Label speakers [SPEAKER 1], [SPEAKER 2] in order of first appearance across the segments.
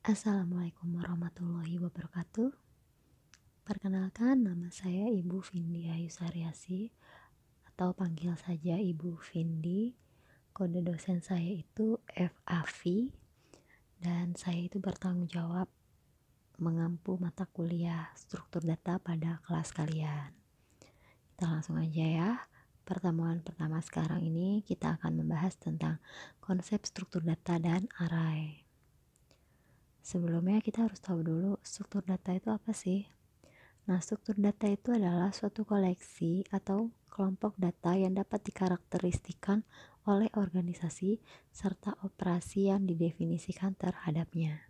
[SPEAKER 1] Assalamualaikum warahmatullahi wabarakatuh. Perkenalkan, nama saya Ibu Vindi Ayusaryasi atau panggil saja Ibu Vindi. Kode dosen saya itu FAV dan saya itu bertanggung jawab mengampu mata kuliah struktur data pada kelas kalian. Kita langsung aja ya. Pertemuan pertama sekarang ini kita akan membahas tentang konsep struktur data dan array. Sebelumnya kita harus tahu dulu struktur data itu apa sih? Nah, struktur data itu adalah suatu koleksi atau kelompok data yang dapat dikarakteristikan oleh organisasi serta operasi yang didefinisikan terhadapnya.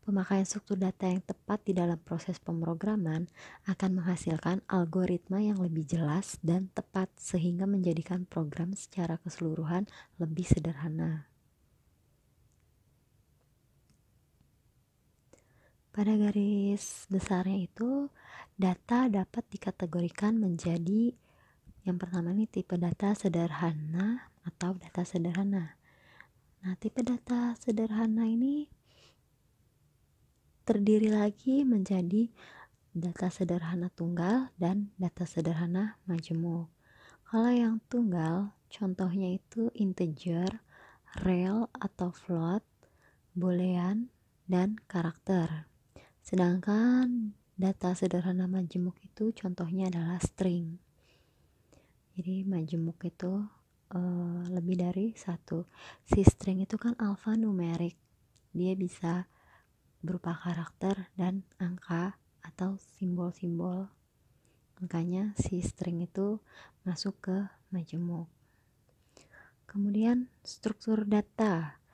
[SPEAKER 1] Pemakaian struktur data yang tepat di dalam proses pemrograman akan menghasilkan algoritma yang lebih jelas dan tepat sehingga menjadikan program secara keseluruhan lebih sederhana. Pada garis besarnya itu, data dapat dikategorikan menjadi yang pertama ini tipe data sederhana atau data sederhana. Nah, tipe data sederhana ini terdiri lagi menjadi data sederhana tunggal dan data sederhana majemuk. Kalau yang tunggal, contohnya itu integer, real atau float, boolean, dan karakter. Sedangkan data sederhana majemuk itu contohnya adalah string. Jadi majemuk itu lebih dari satu. Si string itu kan alfanumerik. Dia bisa berupa karakter dan angka atau simbol-simbol. Makanya si string itu masuk ke majemuk. Kemudian struktur data.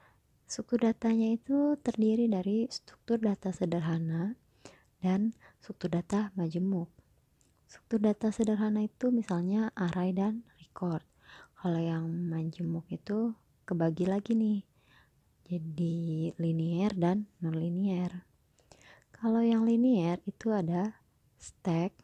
[SPEAKER 1] Struktur datanya itu terdiri dari struktur data sederhana dan struktur data majemuk. Struktur data sederhana itu misalnya array dan record. Kalau yang majemuk itu kebagi lagi nih, jadi linear dan non-linear. Kalau yang linear itu ada stack,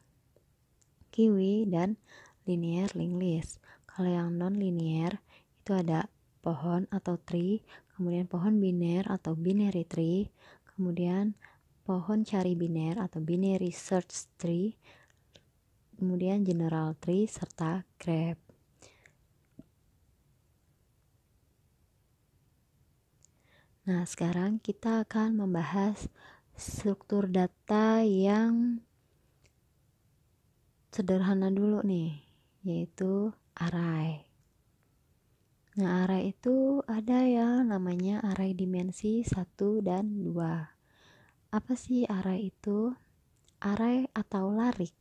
[SPEAKER 1] kiwi, dan linear linked list. Kalau yang non-linear itu ada pohon atau tree, kemudian pohon biner atau binary tree, kemudian pohon cari biner atau binary search tree, kemudian general tree serta graph. Nah, sekarang kita akan membahas struktur data yang sederhana dulu nih, yaitu array. Nah, array itu ada ya namanya array dimensi 1 dan 2. Apa sih array itu? Array atau larik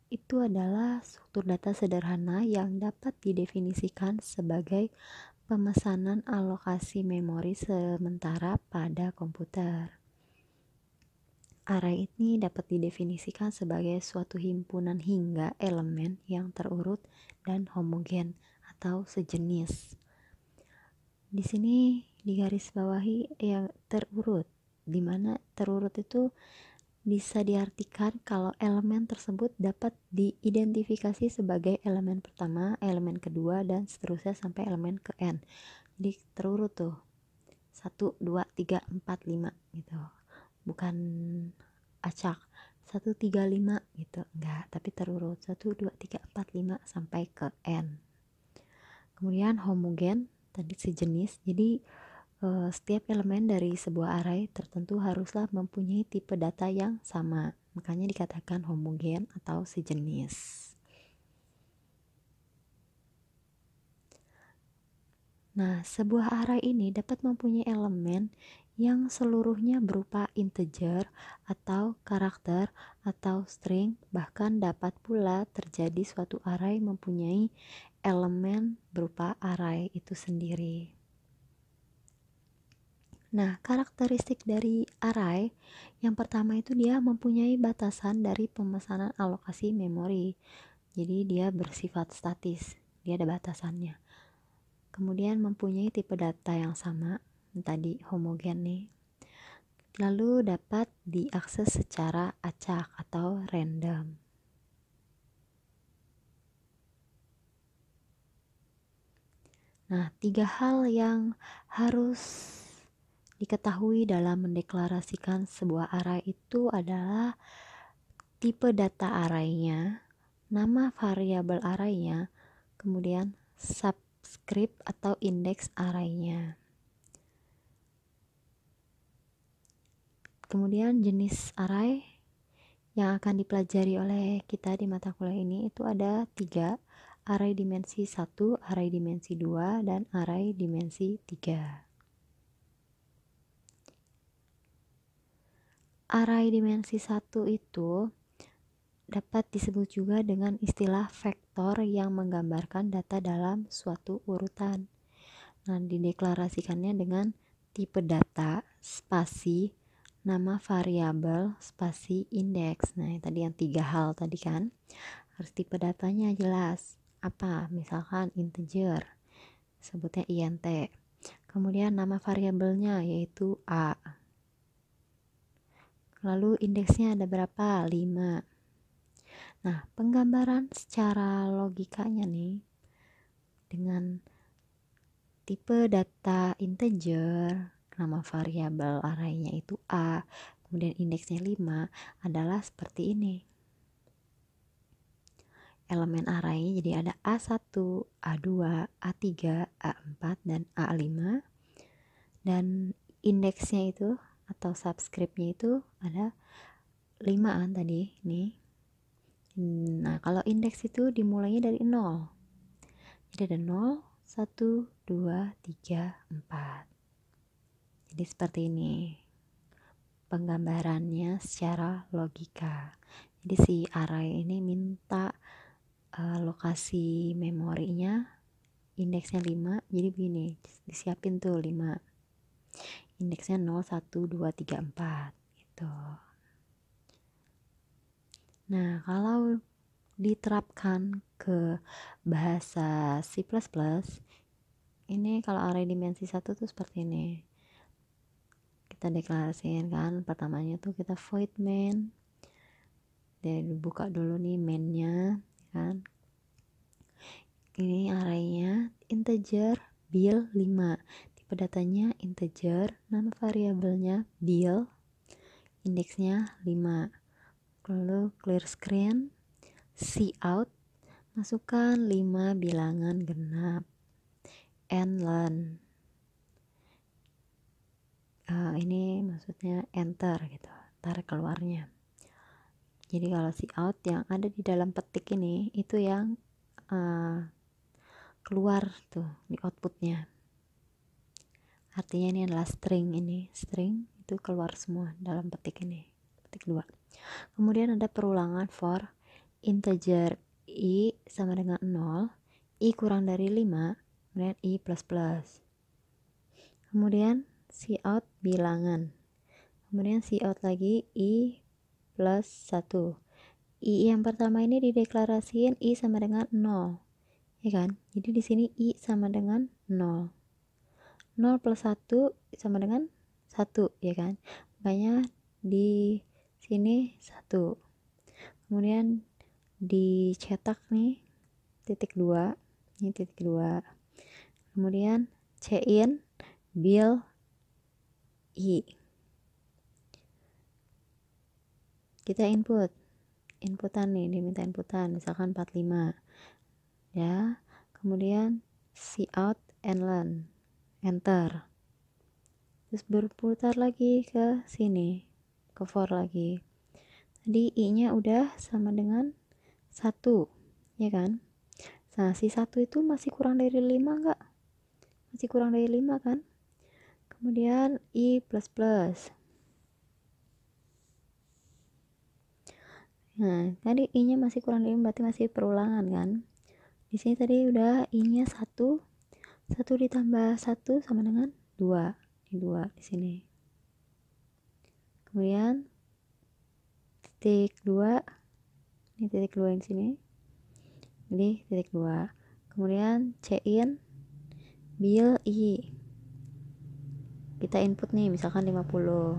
[SPEAKER 1] itu adalah struktur data sederhana yang dapat didefinisikan sebagai pemesanan alokasi memori sementara pada komputer. Array ini dapat didefinisikan sebagai suatu himpunan hingga elemen yang terurut dan homogen atau sejenis. Di sini di garis bawahi yang terurut, di mana terurut itu bisa diartikan kalau elemen tersebut dapat diidentifikasi sebagai elemen pertama, elemen kedua, dan seterusnya sampai elemen ke n. Jadi terurut tuh 1, 2, 3, 4, 5 gitu. Bukan acak 1, 3, 5 gitu, enggak, tapi terurut 1, 2, 3, 4, 5 sampai ke n. Kemudian homogen tadi sejenis, jadi setiap elemen dari sebuah array tertentu haruslah mempunyai tipe data yang sama, makanya dikatakan homogen atau sejenis. Nah, sebuah array ini dapat mempunyai elemen yang seluruhnya berupa integer atau karakter atau string, bahkan dapat pula terjadi suatu array mempunyai elemen berupa array itu sendiri. Nah, karakteristik dari array yang pertama itu dia mempunyai batasan dari pemesanan alokasi memori. Jadi dia bersifat statis, dia ada batasannya. Kemudian mempunyai tipe data yang sama, tadi homogen nih. Lalu dapat diakses secara acak atau random. Nah, 3 hal yang harus diketahui dalam mendeklarasikan sebuah array itu adalah tipe data arraynya, nama variabel arraynya, kemudian subscript atau indeks arraynya. Kemudian jenis array yang akan dipelajari oleh kita di mata kuliah ini itu ada 3, array dimensi 1, array dimensi 2, dan array dimensi 3. Array dimensi 1 itu dapat disebut juga dengan istilah vektor yang menggambarkan data dalam suatu urutan. Nah, dideklarasikannya dengan tipe data, spasi, nama variabel, spasi, indeks. Nah, tadi yang 3 hal tadi kan. Harus tipe datanya jelas. Apa? Misalkan integer, sebutnya int. Kemudian nama variabelnya yaitu a. Lalu indeksnya ada berapa? 5. Nah, penggambaran secara logikanya nih, dengan tipe data integer, nama variabel arraynya itu a, kemudian indeksnya 5, adalah seperti ini. Elemen array jadi ada A1, A2, A3, A4, dan A5. Dan indeksnya itu atau subscriptnya itu ada 5 kan tadi nih. Nah, kalau indeks itu dimulainya dari 0. Jadi ada 0, 1, 2, 3, 4. Jadi seperti ini penggambarannya secara logika. Jadi si array ini minta lokasi memorinya, indeksnya 5. Jadi begini, disiapin tuh 5. Indeksnya 0, 1, 2, 3, 4 gitu. Nah, kalau diterapkan ke bahasa C++, ini kalau array dimensi 1 tuh seperti ini. Kita deklarasikan kan, pertamanya tuh kita void main. Dan buka dulu nih mainnya kan. Ini arraynya integer bil 5. Datanya integer, nama variabelnya bil, indeksnya 5. Lalu clear screen, cout, masukkan 5 bilangan genap, and learn. Ini maksudnya enter gitu, tarik keluarnya. Jadi kalau cout yang ada di dalam petik ini itu yang keluar tuh di outputnya. Artinya ini adalah string, itu keluar semua dalam petik ini, petik 2. Kemudian ada perulangan for integer i sama dengan 0, i kurang dari 5, kemudian i plus plus. Kemudian cout bilangan. Kemudian cout lagi i plus 1. I yang pertama ini dideklarasiin i sama dengan 0. Ya kan? Jadi di sini i sama dengan 0. 0 plus 1 sama dengan 1, ya kan? Makanya di sini 1. Kemudian dicetak nih titik 2. Ini titik 2. Kemudian cin bil i. Kita inputan nih, diminta inputan misalkan 45. Ya. Kemudian cout and learn. Enter. Terus berputar lagi ke sini, ke for lagi. Tadi i-nya udah sama dengan 1, ya kan? Nah, si 1 itu masih kurang dari 5 enggak? Masih kurang dari 5 kan? Kemudian i plus plus. Nah, tadi i-nya masih kurang dari 5, berarti masih perulangan kan? Di sini tadi udah i-nya 1 ditambah 1 sama dengan 2. Ini 2 di sini. Kemudian titik 2. Ini titik 2 yang sini. Jadi titik 2. Kemudian cin bil i. Kita input nih misalkan 50.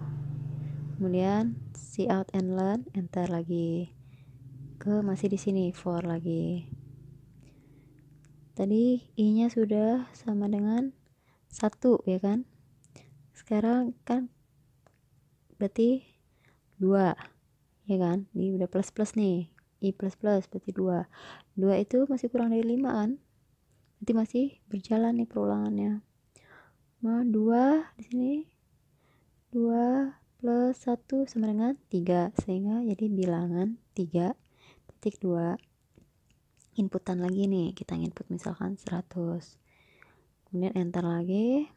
[SPEAKER 1] Kemudian cout and learn, enter lagi. Ke masih di sini for lagi. Tadi i-nya sudah sama dengan 1, ya kan? sekarang kan berarti 2 ya kan, ini udah plus plus nih, I plus plus berarti 2 itu masih kurang dari 5 kan, berarti masih berjalan nih perulangannya. Nah 2 di sini 2 plus 1 sama dengan 3, sehingga jadi bilangan 3,2. Inputan lagi nih, kita input misalkan 100, kemudian enter lagi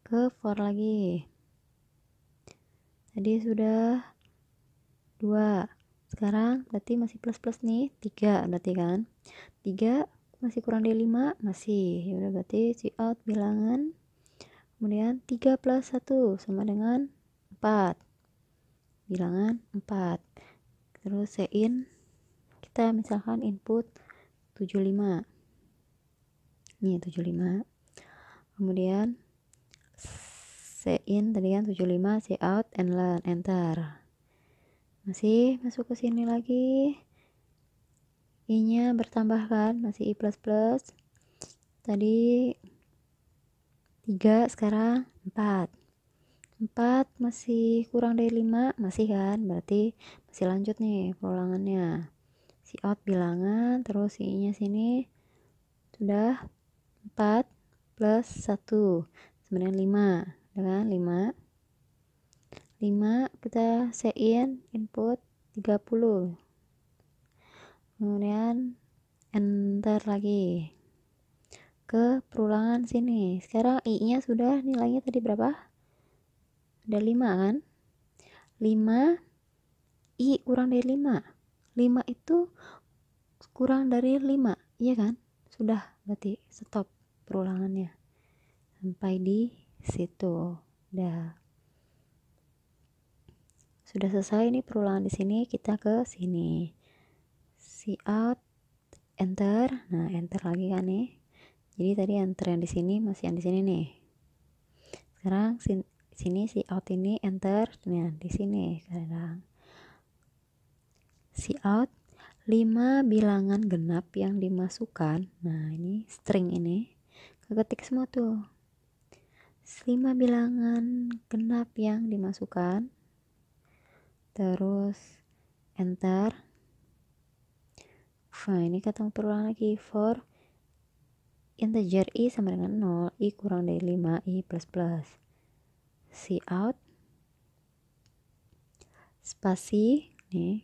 [SPEAKER 1] ke for lagi. Tadi sudah 2, sekarang berarti masih plus plus nih 3, berarti kan 3 masih kurang dari 5, masih, ya udah berarti cout bilangan, kemudian 3 plus 1 sama dengan 4, bilangan 4. Terus in, kita misalkan input 75, nih 75, kemudian in tadi kan 75, cout and learn, enter, masih masuk ke sini lagi, I nya bertambah kan, masih I plus plus, tadi 3, sekarang 4 masih kurang dari 5, masih kan, berarti masih lanjut nih perulangannya. Cout bilangan, terus I nya sini sudah 4 plus 1 sama dengan 5, dengan 5 kita in input 30, kemudian enter lagi ke perulangan sini. Sekarang I nya sudah nilainya tadi berapa, ada 5 kan, 5 I kurang dari 5 itu kurang dari 5, iya kan, sudah berarti stop perulangannya sampai di situ. Sudah selesai nih perulangan di sini, kita ke sini cout enter. Nah enter lagi kan nih, jadi tadi enter yang di sini, masih yang di sini nih. Sekarang sini cout ini enter, nah di sini sekarang cout 5 bilangan genap yang dimasukkan. Nah ini string ini keketik semua tuh, 5 bilangan genap yang dimasukkan, terus enter. Nah ini ketemu perulangan lagi, for integer I sama dengan 0, I kurang dari 5, I plus plus, cout spasi nih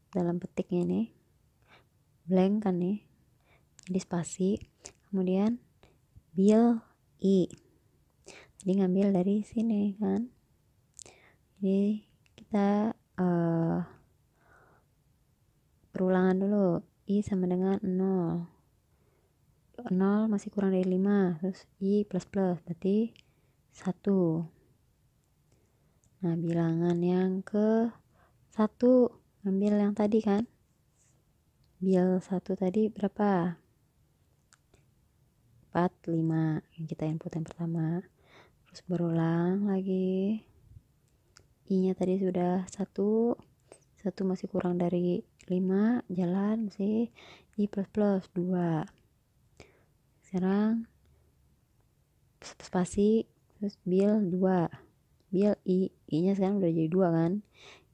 [SPEAKER 1] dalam petiknya nih blank kan nih, jadi spasi, kemudian bil I, jadi ngambil dari sini kan, jadi kita perulangan dulu, I sama dengan 0 masih kurang dari 5, terus I plus plus berarti 1. Nah bilangan yang ke 1 ambil yang tadi kan, bil 1 tadi berapa, 4, 5 yang kita input yang pertama, terus berulang lagi, I nya tadi sudah 1 masih kurang dari 5, jalan masih I plus plus 2, sekarang spasi, terus bil 2, bil I nya sekarang udah jadi 2 kan,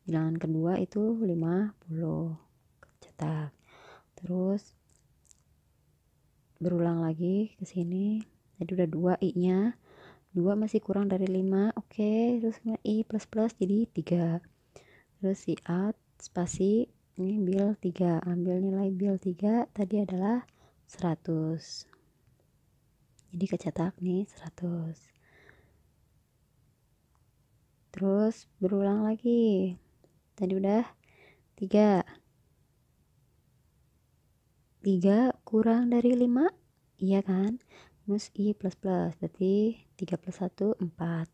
[SPEAKER 1] bilangan kedua itu 50, cetak, terus berulang lagi ke sini, tadi udah 2 I nya 2 masih kurang dari 5, oke, terus I plus plus jadi 3, terus cout spasi ini bil 3, ambil nilai bil 3 tadi adalah 100, jadi kecetak nih 100. Terus berulang lagi, tadi udah 3 kurang dari 5, iya kan, terus I plus plus berarti 3 plus 1 4,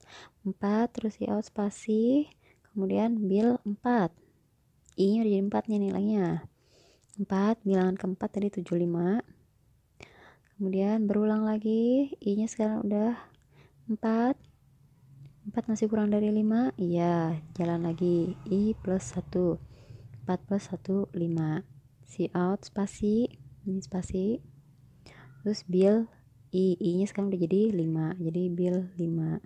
[SPEAKER 1] terus cout spasi, kemudian bil 4, I nya udah jadi 4 nih nilainya, 4 bilangan keempat tadi 75, kemudian berulang lagi, I nya sekarang udah 4 masih kurang dari 5, iya jalan lagi, I plus 1, 4 plus 1 5, cout spasi, ini spasi, terus bil I nya sekarang udah jadi 5, jadi bil 5,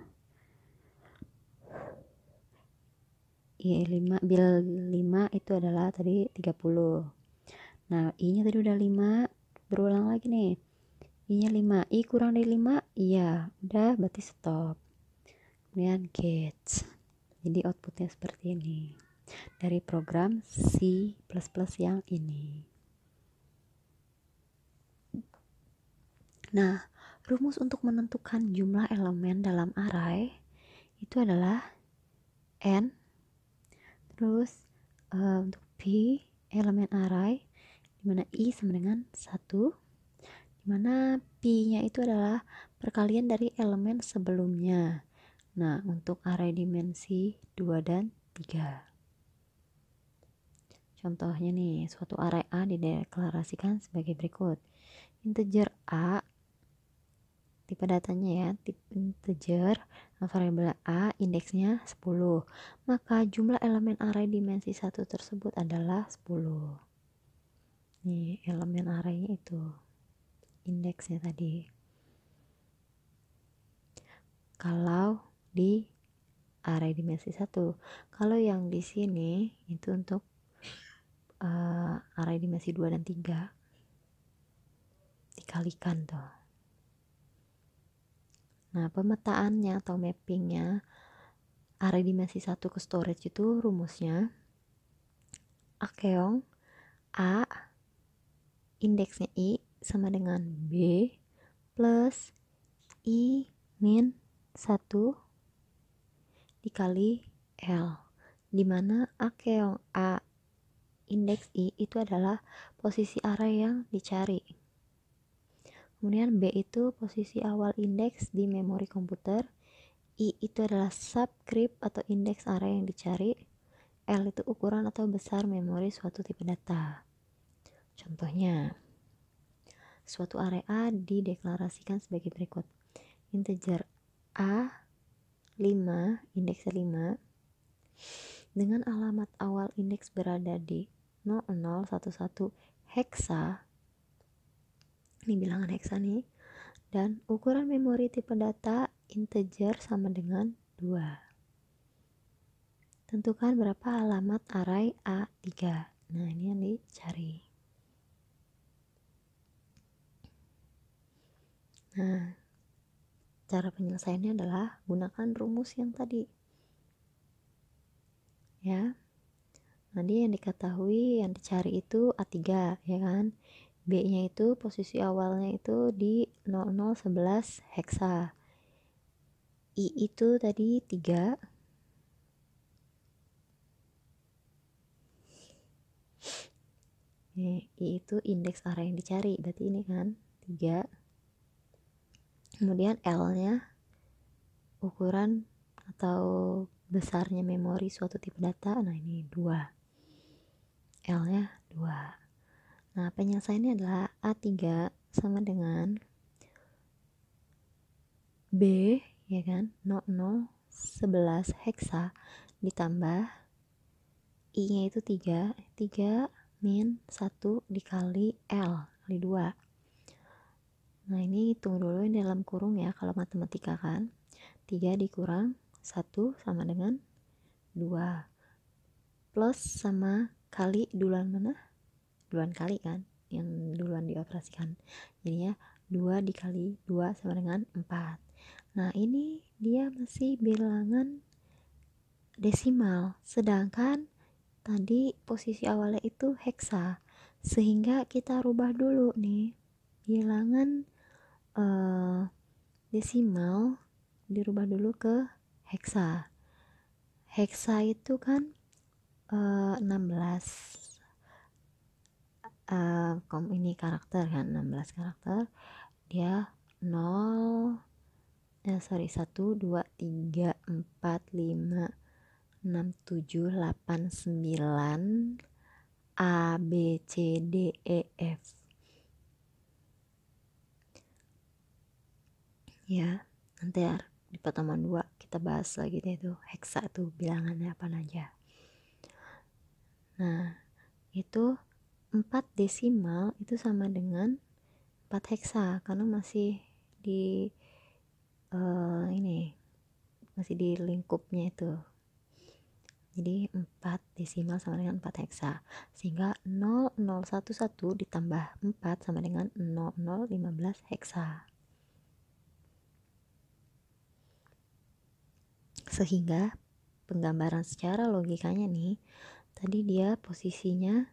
[SPEAKER 1] bil 5 itu adalah tadi 30. Nah, I-nya tadi udah 5, berulang lagi nih. I-nya 5, I kurang dari 5, iya, udah berarti stop. Kemudian gauge. Jadi outputnya seperti ini. Dari program C++ yang ini. Nah, rumus untuk menentukan jumlah elemen dalam array itu adalah N, terus untuk P elemen array, dimana I sama dengan 1, dimana P-nya itu adalah perkalian dari elemen sebelumnya. Nah, untuk array dimensi 2 dan 3. Contohnya nih, suatu array A dideklarasikan sebagai berikut. Integer A, tipe datanya ya, tipe integer, variabel A, indeksnya 10. Maka jumlah elemen array dimensi 1 tersebut adalah 10. Nih, elemen arraynya itu. Indeksnya tadi. Kalau di array dimensi 1. Kalau yang di sini itu untuk array dimensi 2 dan 3. Dikalikan tuh. Nah, pemetaannya atau mappingnya array dimensi 1 ke storage itu rumusnya akeong A indeksnya I sama dengan B plus I min 1 dikali L, dimana akeong A indeks I itu adalah posisi array yang dicari. Kemudian B itu posisi awal indeks di memori komputer, I itu adalah subscript atau indeks array yang dicari, L itu ukuran atau besar memori suatu tipe data. Contohnya, suatu array A dideklarasikan sebagai berikut. Integer A 5, indeksnya 5, dengan alamat awal indeks berada di 0011 heksa, ini bilangan heksa nih, dan ukuran memori tipe data integer sama dengan 2. Tentukan berapa alamat array A3. Nah, ini yang dicari. Nah, cara penyelesaiannya adalah gunakan rumus yang tadi. Ya. Nanti yang diketahui yang dicari itu A3, ya kan? B-nya itu posisi awalnya itu di 0011 heksa. I itu tadi 3. I itu indeks array yang dicari, berarti ini kan 3. Kemudian L-nya ukuran atau besarnya memori suatu tipe data, nah ini 2. L-nya 2. Nah, penyelesaiannya adalah A3 sama dengan B, ya kan, 0011 heksa ditambah I-nya itu 3 min 1 dikali L kali 2. Nah, ini hitung dulu yang dalam kurung ya, kalau matematika kan. 3 dikurang 1 sama dengan 2. Plus sama kali duluan mana? Duluan kali kan, yang duluan dioperasikan. Jadinya 2 dikali 2 sama dengan 4. Nah, ini dia masih bilangan desimal, sedangkan tadi posisi awalnya itu heksa, sehingga kita rubah dulu nih bilangan desimal, dirubah dulu ke heksa. Heksa itu kan 16 ini karakter kan, 16 karakter, dia 1 2 3 4 5 6 7 8 9 A B C D E F, ya. Nanti di pertemuan 2 kita bahas lagi deh tuh heksa tuh bilangannya apa aja. Nah, itu 4 desimal itu sama dengan 4 heksa karena masih di ini masih di lingkupnya itu. Jadi 4 desimal sama dengan 4 heksa. Sehingga 0011 ditambah 4 sama dengan 0015 heksa. Sehingga penggambaran secara logikanya nih, tadi dia posisinya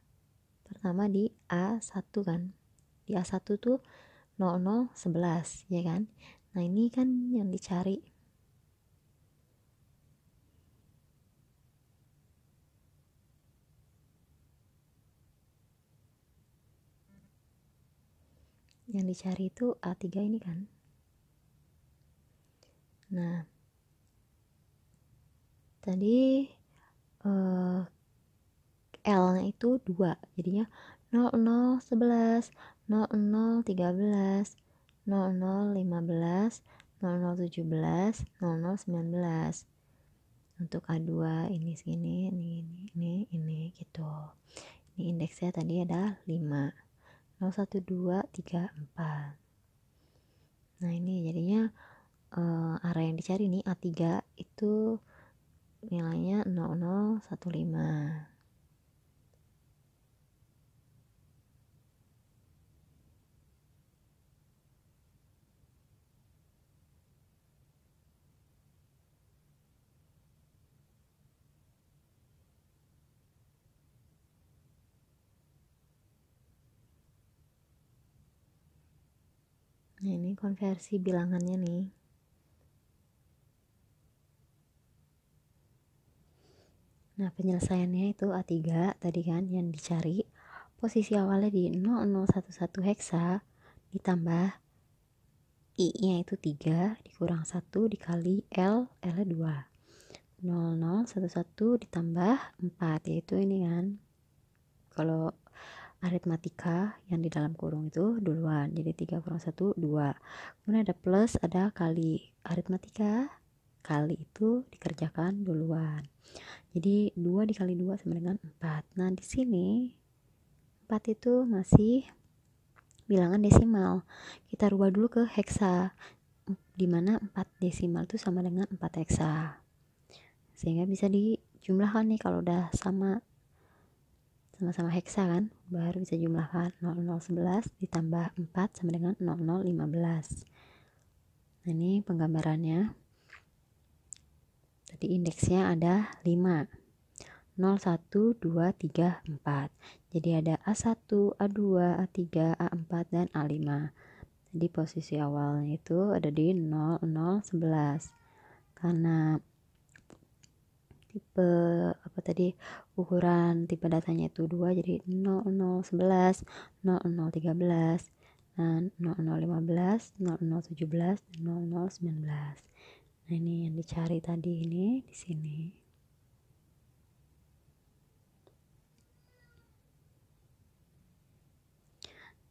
[SPEAKER 1] pertama di A1 kan. Di A1 tuh 0011 ya kan. Nah ini kan yang dicari. Yang dicari itu A3 ini kan. Nah tadi L-nya itu 2, jadinya 0011, 0013, 0015, 0017, 0019. Untuk A2 ini segini, ini gitu. Ini indeksnya tadi ada 5. 0, 1, 2, 3, 4. Nah ini jadinya area yang dicari nih A3 itu nilainya 0015. Nah ini konversi bilangannya nih. Nah penyelesaiannya itu A3 tadi kan yang dicari. Posisi awalnya di 0011 heksa ditambah I-nya itu 3 dikurang 1 dikali L-nya 2. 0011 ditambah 4 yaitu ini kan. Kalau aritmatika yang di dalam kurung itu duluan, jadi 3 kurang 1 2. Kemudian ada plus, ada kali. Aritmatika kali itu dikerjakan duluan, jadi 2 dikali 2 sama dengan 4. Nah di sini 4 itu masih bilangan desimal, kita rubah dulu ke heksa, dimana 4 desimal itu sama dengan 4 heksa, sehingga bisa dijumlahkan nih. Kalau udah sama-sama heksa kan, baru bisa jumlahkan. 0011 ditambah 4 sama dengan 0015. Nah ini penggambarannya. Tadi indeksnya ada 5. 0, 1, 2, 3, 4. Jadi ada A1, A2, A3, A4, dan A5. Jadi posisi awalnya itu ada di 0, 0, 11. Karena tipe ukuran tipe datanya itu 2, jadi 0, 0, 11, 0, 0, 13, dan 0, 0, 15, 0, 0, 17, dan 0, 0, 19. Nah ini yang dicari tadi ini di sini.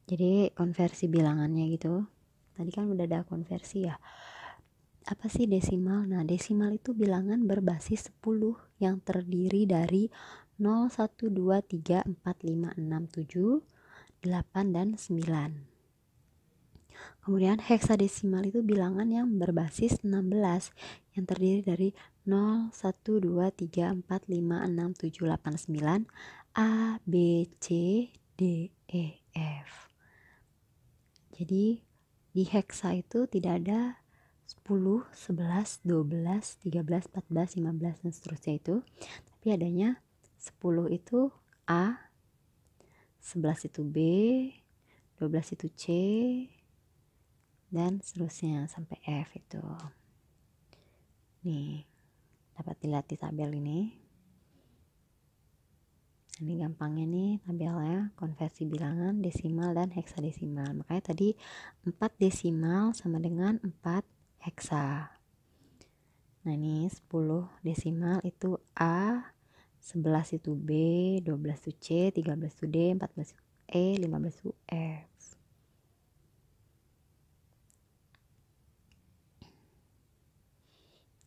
[SPEAKER 1] Jadi konversi bilangannya gitu. Tadi kan udah ada konversi ya. Apa sih desimal? Nah desimal itu bilangan berbasis 10 yang terdiri dari 0, 1, 2, 3, 4, 5, 6, 7, 8, dan 9. Kemudian heksadesimal itu bilangan yang berbasis 16 yang terdiri dari 0, 1, 2, 3, 4, 5, 6, 7, 8, 9, A, B, C, D, E, F. Jadi di heksa itu tidak ada 10, 11, 12, 13, 14, 15, dan seterusnya itu. Tapi adanya 10 itu A, 11 itu B, 12 itu C, dan seterusnya sampai F itu. Nih, dapat dilihat di tabel ini. Ini gampangnya nih tabelnya, konversi bilangan desimal dan heksadesimal. Makanya tadi 4 desimal sama dengan 4 heksa. Nah ini 10 desimal itu A, 11 itu B, 12 itu C, 13 itu D, 14 itu E, 15 itu F.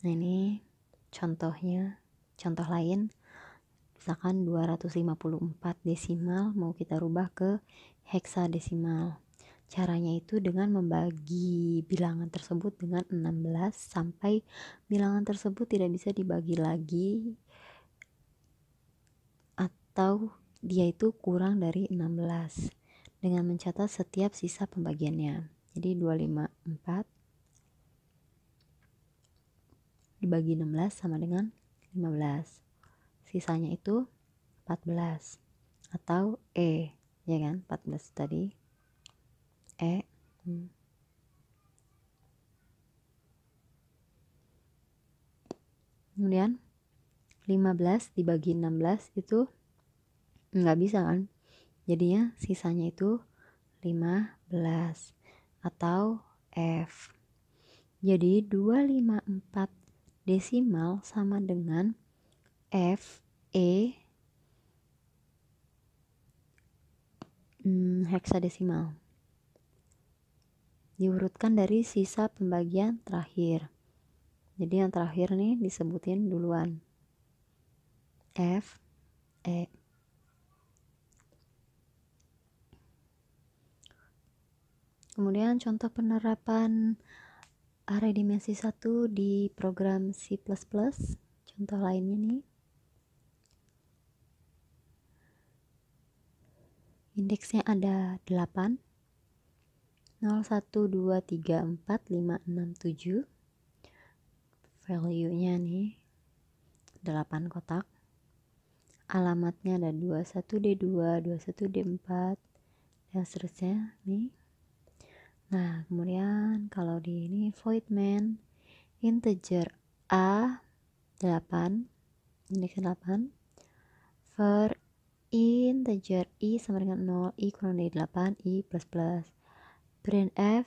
[SPEAKER 1] Nah ini contohnya, contoh lain. Misalkan 254 desimal mau kita rubah ke heksadesimal. Caranya itu dengan membagi bilangan tersebut dengan 16 sampai bilangan tersebut tidak bisa dibagi lagi atau dia itu kurang dari 16 dengan mencatat setiap sisa pembagiannya. Jadi 254 dibagi 16 sama dengan 15. Sisanya itu 14 atau E, ya kan? 14 tadi E. Kemudian 15 dibagi 16 itu nggak bisa kan? Jadinya sisanya itu 15 atau F. Jadi 254 desimal sama dengan F E heksadesimal. Diurutkan dari sisa pembagian terakhir. Jadi yang terakhir nih disebutin duluan. F E. Kemudian contoh penerapan array dimensi 1 di program C++. Contoh lainnya nih. Indeksnya ada 8. 0, 1, 2, 3, 4, 5, 6, 7. Value-nya nih 8 kotak. Alamatnya ada 21D2, 21D4, dan seterusnya nih. Nah, kemudian kalau di ini void main integer A 8, indeksnya 8, for integer I sama dengan 0, I kurang dari 8, I plus plus. Printf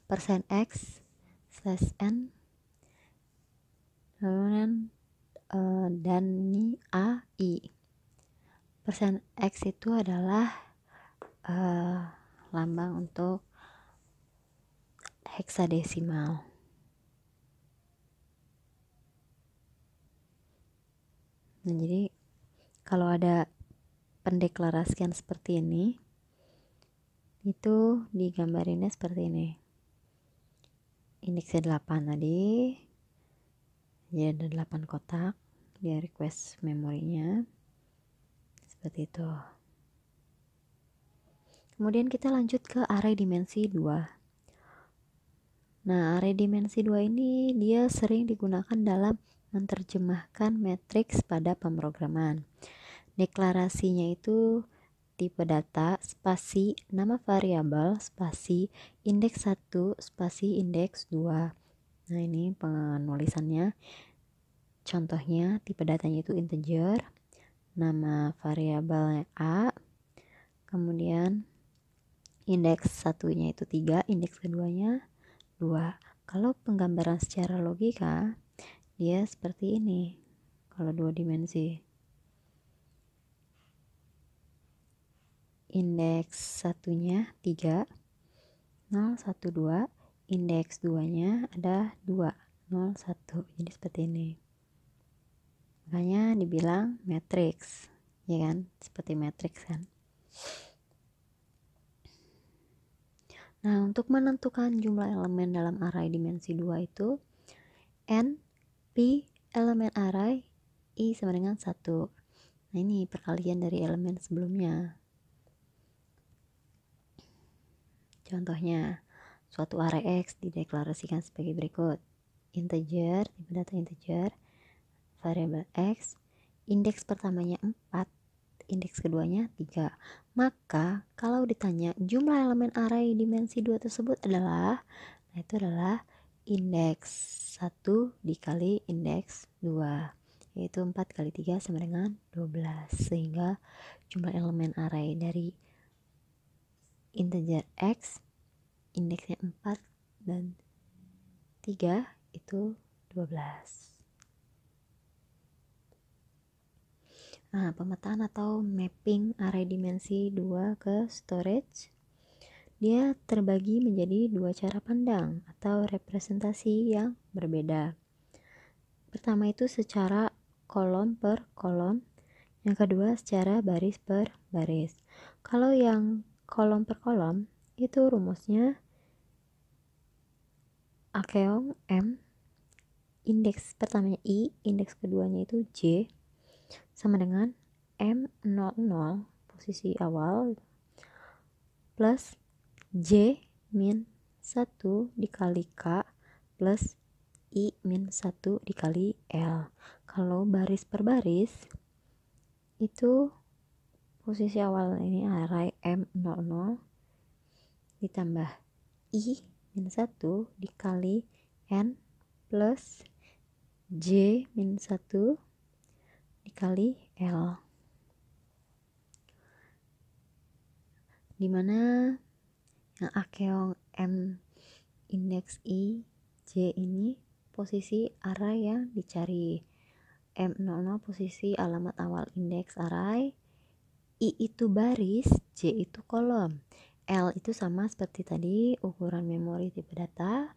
[SPEAKER 1] %x slash n, kemudian dan ini A, I. %x itu adalah lambang untuk heksadesimal. Nah, jadi kalau ada pendeklarasian seperti ini, itu digambarinnya seperti ini. Indeksnya 8 tadi, jadi ada 8 kotak, dia request memorinya seperti itu. Kemudian kita lanjut ke array dimensi 2. Nah, array dimensi 2 ini dia sering digunakan dalam menerjemahkan matriks pada pemrograman. Deklarasinya itu tipe data, spasi, nama variabel, spasi, indeks 1, spasi, indeks 2. Nah, ini penulisannya. Contohnya, tipe datanya itu integer, nama variabelnya A, kemudian indeks satunya itu 3, indeks keduanya 2. Kalau penggambaran secara logika, dia seperti ini. Kalau 2 dimensi. Indeks satunya 3, 0, 1, 2. Indeks 2-nya ada 2, 0, 1. Jadi seperti ini. Makanya dibilang matriks, ya kan? Seperti matriks kan. Nah, untuk menentukan jumlah elemen dalam array dimensi 2 itu n p elemen array i sama dengan 1. Nah, ini perkalian dari elemen sebelumnya. Contohnya, suatu array X dideklarasikan sebagai berikut. Integer, tipe data integer, variabel X, indeks pertamanya 4, indeks keduanya 3. Maka kalau ditanya jumlah elemen array dimensi 2 tersebut adalah, nah itu adalah indeks 1 dikali indeks 2, yaitu 4 kali 3 sama dengan 12. Sehingga jumlah elemen array dari integer X, indeksnya 4 dan 3 itu 12. Nah, pemetaan atau mapping array dimensi 2 ke storage, dia terbagi menjadi 2 cara pandang atau representasi yang berbeda. Pertama itu secara kolom per kolom, yang kedua secara baris per baris. Kalau yang kolom per kolom, itu rumusnya akeong M, indeks pertamanya I, indeks keduanya itu J, sama dengan M00 posisi awal plus J min 1 dikali K plus I min 1 dikali L. Kalau baris per baris itu posisi awal ini array M00 ditambah I min 1 dikali N plus J min 1 dikali L, dimana yang akeong M indeks I J ini posisi array yang dicari. M00 posisi alamat awal indeks array, I itu baris, J itu kolom, L itu sama seperti tadi ukuran memori tipe data,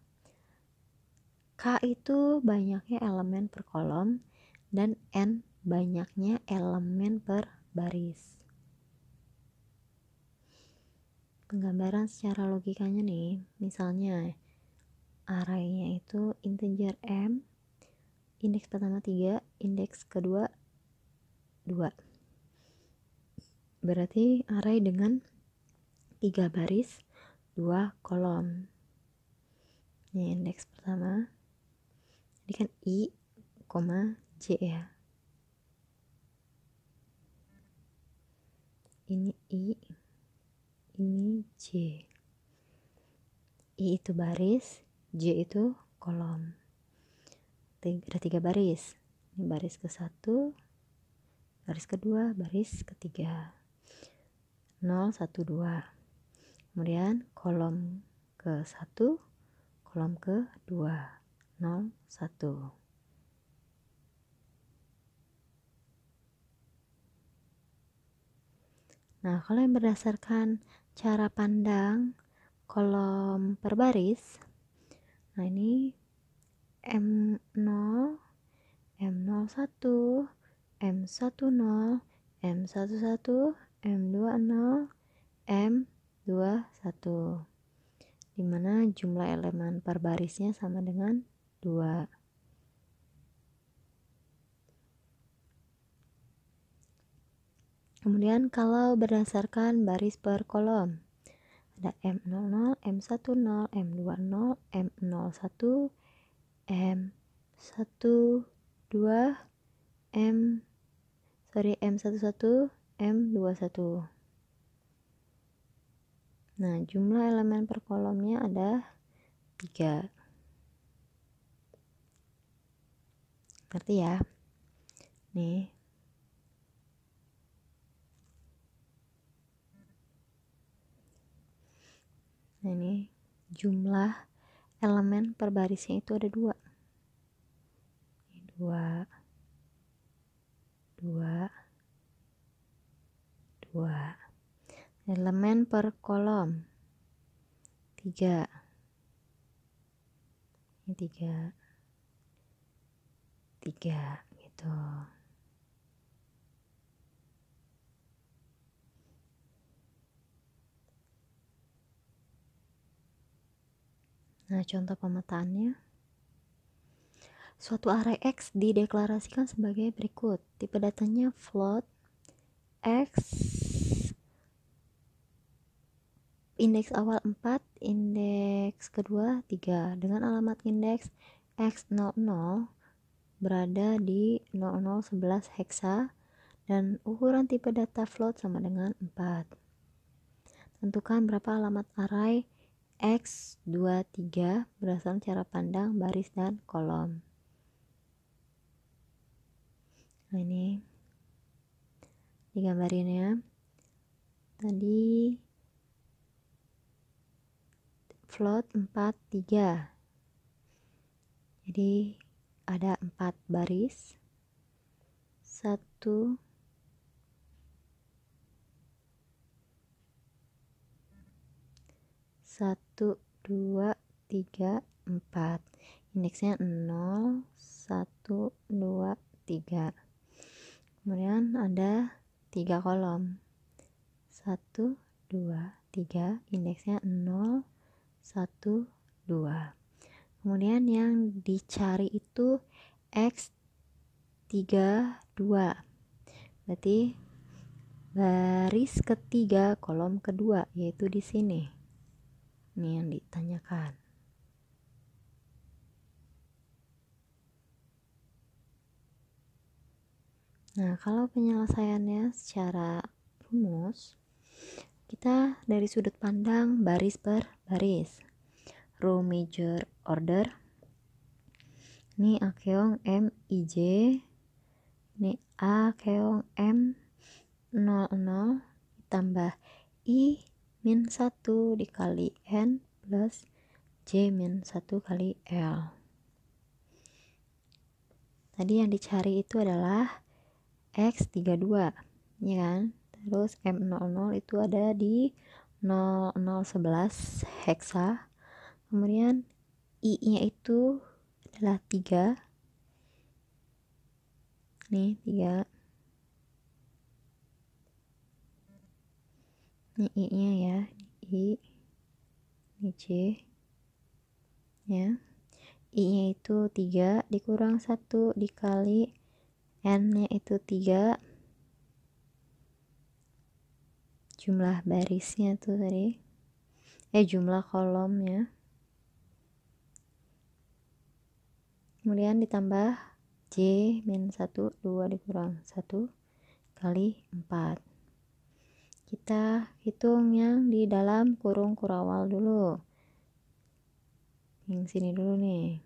[SPEAKER 1] K itu banyaknya elemen per kolom, dan N banyaknya elemen per baris. Penggambaran secara logikanya nih, misalnya arraynya itu integer M, indeks pertama 3, indeks kedua 2. Berarti array dengan 3 baris 2 kolom. Ini indeks pertama, ini kan I, J ya, ini I, ini J. I itu baris, J itu kolom. Ada 3 baris. Ini baris ke-1, baris kedua, baris ketiga. 0, 1, 2. Kemudian kolom ke-1, kolom ke-2. 0, 1. Nah, kalau yang berdasarkan cara pandang kolom per baris, nah ini M0, M01, M10, M11, M20, M21, dimana jumlah elemen per barisnya sama dengan 2. Kemudian kalau berdasarkan baris per kolom, ada M00, M10, M20, M01, M11, M11, M21. Nah, jumlah elemen per kolomnya ada 3. Ngerti ya? Nih. Nah, ini jumlah elemen per barisnya itu ada 2. 2, 2, 2. Elemen per kolom 3. Ini 3, 3 gitu. Nah, contoh pemetaannya. Suatu array X dideklarasikan sebagai berikut. Tipe datanya float X, indeks awal 4, indeks kedua 3, dengan alamat indeks X00 berada di 0011 heksa dan ukuran tipe data float sama dengan 4. Tentukan berapa alamat array X23 berdasarkan cara pandang baris dan kolom. Nah, ini digambarinnya. Tadi float 43. Jadi ada 4 baris. 1, 1, 2, 3, 4. Indeksnya 0, 1, 2, 3. Kemudian ada 3 kolom. 1, 2, 3. Indeksnya 0, 1, 2. Kemudian yang dicari itu X32. Berarti baris ketiga kolom kedua, yaitu di sini. Ini yang ditanyakan. Nah, kalau penyelesaiannya secara rumus, kita dari sudut pandang baris per baris. Row major order. Ini A keong M IJ. Ini A keong M 00 ditambah I min 1 dikali N plus J min 1 kali L. Tadi yang dicari itu adalah X32, ya kan? Terus M00 itu ada di 0011 heksa. Kemudian I-nya itu adalah 3. Nih, 3. Ini I-nya ya, I, ini J. Ya. I-nya itu 3 dikurang 1 dikali N-nya itu 3. Jumlah barisnya tuh tadi. Jumlah kolomnya. Kemudian ditambah J min 1, 2 dikurang 1 kali 4. Kita hitung yang di dalam kurung kurawal dulu. Yang sini dulu nih.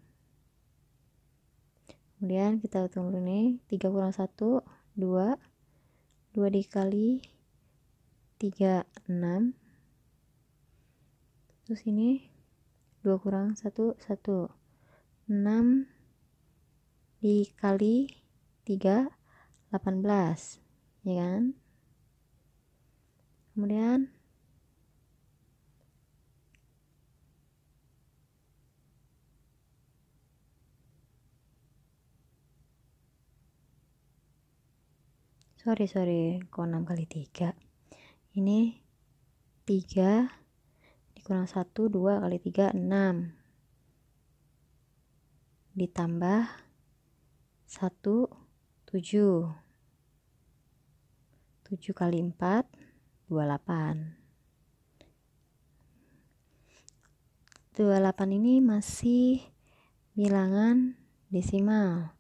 [SPEAKER 1] Kemudian kita hitung dulu nih. 3 kurang 1, 2. 2 dikali 3, 6. Terus ini 2 kurang 1, 1. 6 dikali 3, 18. Ya kan? Kemudian sorry, kok 6 kali 3. Ini 3 dikurang 1, 2 kali 3, 6. Ditambah 1, 7. 7 kali 4, 28. 28 ini masih bilangan desimal.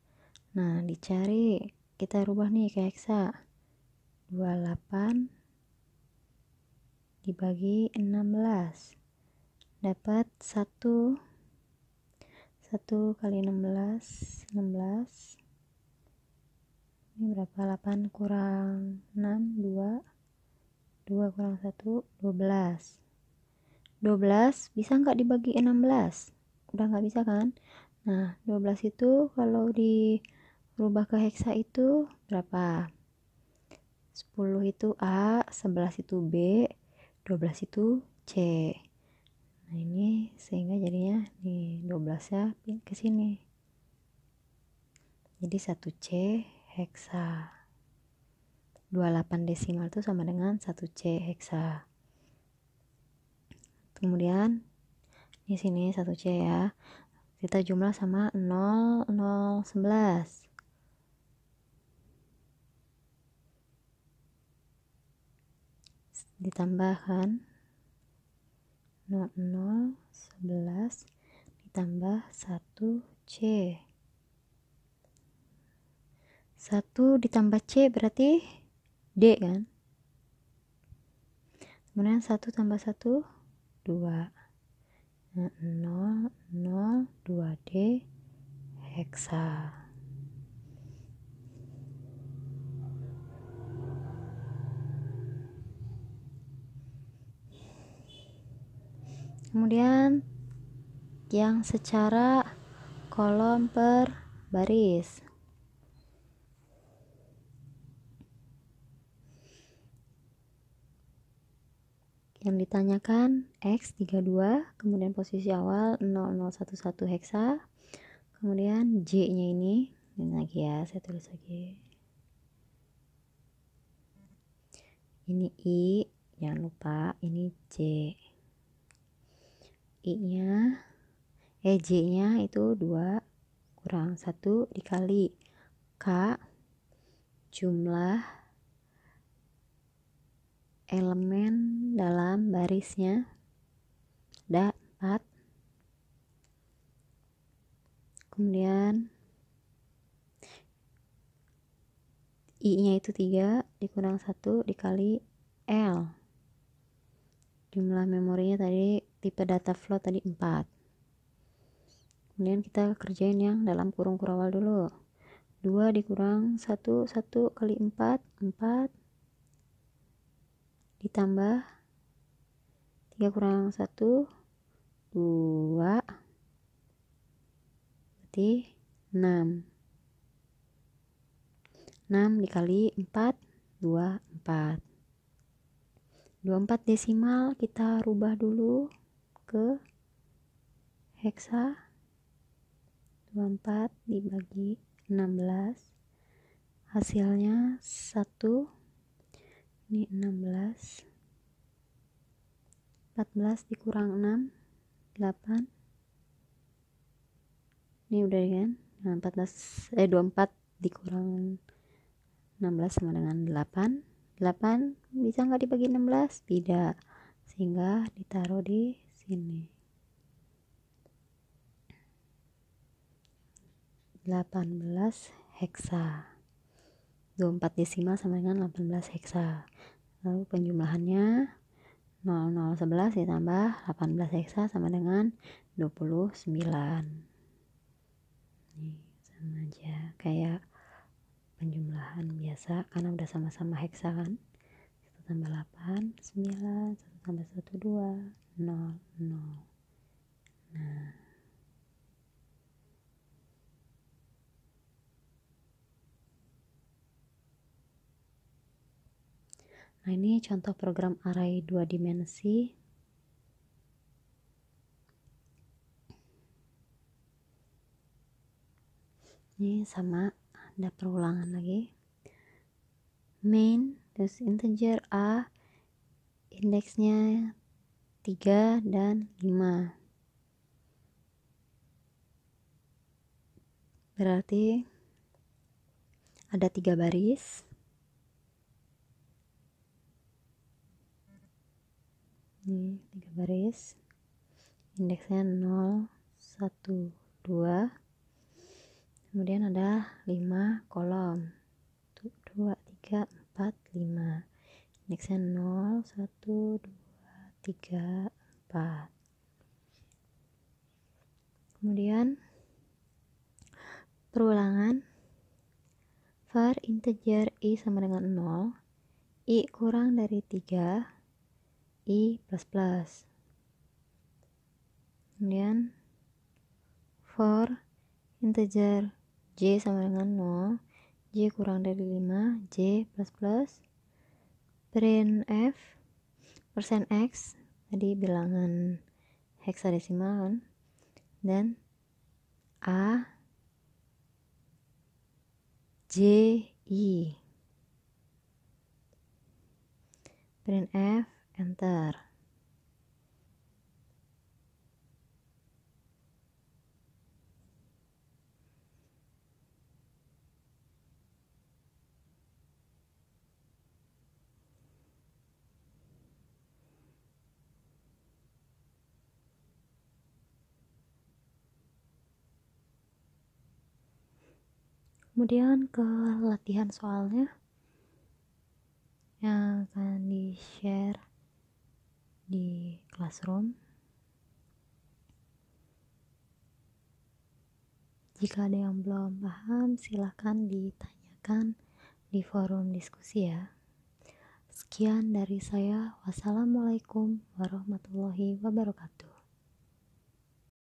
[SPEAKER 1] Nah, dicari, kita rubah nih ke heksa. 28 dibagi 16 dapat 1 kali 16. Ini berapa? 8 kurang 6, 2 kurang 1, 12. 12 bisa nggak dibagi 16? Udah nggak bisa kan? Nah, 12 itu kalau dirubah ke heksa itu berapa? 10 itu A, 11 itu B, 12 itu C. Nah, ini sehingga jadinya nih 12 ya ke sini. Jadi 1C heksa. 28 desimal itu sama dengan 1C heksa. Kemudian di sini 1C ya. Kita jumlah sama 0, 0, 11. Ditambahkan 0, 0, 11 ditambah 1C. 1 ditambah C berarti D kan? Kemudian 1 tambah 1, 2. Nah, 0, 0, 2D heksa. Kemudian yang secara kolom per baris. Yang ditanyakan X32, kemudian posisi awal 0011 heksa, kemudian J-nya ini lagi ya, saya tulis lagi. Ini I, jangan lupa, ini J. I-nya, J-nya itu 2 kurang 1 dikali K jumlah elemen dalam barisnya. Ada 4. Kemudian I-nya itu 3 dikurang 1 dikali L. Jumlah memorinya tadi tipe data flow tadi 4. Kemudian kita kerjain yang dalam kurung kurawal dulu. 2 dikurang 1 kali 4 ditambah 3 kurang 1 2 berarti 6 dikali 4 24 desimal kita rubah dulu ke heksa. 24 dibagi 16 hasilnya 1. Ini 16. 14 dikurang 6 8. Ini udah kan. Nah, 24 dikurang 16 sama dengan 8. 8 bisa nggak dibagi 16? Tidak. Sehingga ditaruh di sini. 18 heksa. 24 desimal sama dengan 18 heksa. Lalu penjumlahannya 0011 ditambah 18 heksa sama dengan 29. Nih, sama aja kayak penjumlahan biasa karena udah sama-sama heksa kan. 1 tambah 8 9, 1 tambah 1 2 0 0. Nah, ini contoh program array 2 dimensi. Ini sama, ada perulangan lagi. Main, terus integer A, indeksnya 3 dan 5. Berarti ada 3 baris. Ini 3 baris. Indeksnya 0 1 2. Kemudian ada 5 kolom. 2 3 4 5. Indeksnya 0 1 2 3 4. Kemudian perulangan var integer i sama dengan 0, i kurang dari 3, i plus plus. Kemudian for integer j sama dengan 0, j kurang dari 5, j plus plus. Printf persen x, tadi bilangan heksadesimal kan, dan a j i. Printf enter. Kemudian ke latihan soalnya yang akan di-share di Classroom. Jika ada yang belum paham, silahkan ditanyakan di forum diskusi ya. Sekian dari saya. Wassalamualaikum warahmatullahi wabarakatuh.